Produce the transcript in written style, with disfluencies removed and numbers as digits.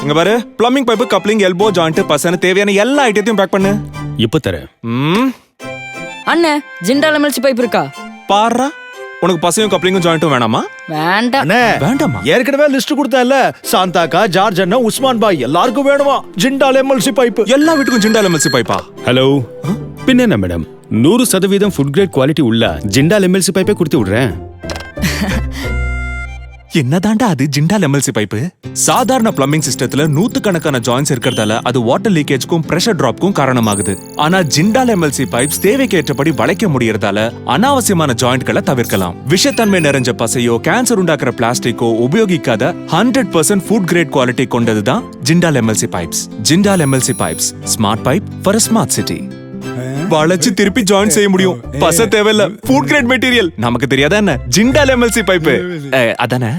இங்க பாரு, plumbing pipe, coupling, elbow joint, பசன்னு தேவையான எல்லா ஐட்டத்தையும் பேக் பண்ணு. இப்ப தரேன். அண்ணே ஜிண்டால் எம்எல்சி பைப் இருக்கா? பாருடா, உனக்கு பசையும் கப்ளிங்கும் ஜாயிண்ட்டும் வேணாமா? வேண்டாம். அண்ணே வேண்டாமா? ஏற்கனவே லிஸ்ட் கொடுத்தல, சாந்தாக்கா, ஜார்ஜ் அண்ணா, உஸ்மான் பாய் எல்லாருக்கும் வேணுமா ஜிண்டால் எம்எல்சி பைப்? எல்லா வீட்டுக்கும் ஜிண்டால் எம்எல்சி பைப்பா? ஹலோ, பின்ன என்ன மேடம், 100% ஃபுட் கிரேட் குவாலிட்டி உள்ள ஜிண்டால் எம்எல்சி பைப்பே கொடுத்து விடுறேன். என்னதாண்டா அது ஜிண்டால் எம்எல்சி பைப்பு? சாதாரண பிளம்பிங் சிஸ்டத்துல நூத்துக்கணக்கான ஜாயின்ஸ் இருக்கிறதால அது வாட்டர் லீக்கேஜ்க்கும் பிரஷர் டிராப்க்கும் காரணமாகுது. ஆனா ஜிண்டால் எம்எல்சி பைப்ஸ் தேவைக்கு ஏற்றபடி வளைக்க முடியறதால அனாவசியமான ஜாயிண்ட்களை தவிர்க்கலாம். விஷத்தன்மை நிறைஞ்ச பசையோ கேன்சர் உண்டாக்குற பிளாஸ்டிக்கோ உபயோகிக்காத 100% ஃபுட் கிரேட் குவாலிட்டி கொண்டதுதான் Jindal MLC pipes. Jindal MLC pipes, smart pipe for a smart city. வளைச்சு திருப்பி ஜாயின் செய்ய முடியும். பச தேவையில்ல, ஃபுட் கிரேட் மெட்டீரியல். நமக்கு தெரியாதா என்ன? ஜிண்டால் எம்எல்சி பைப்பு அதானே?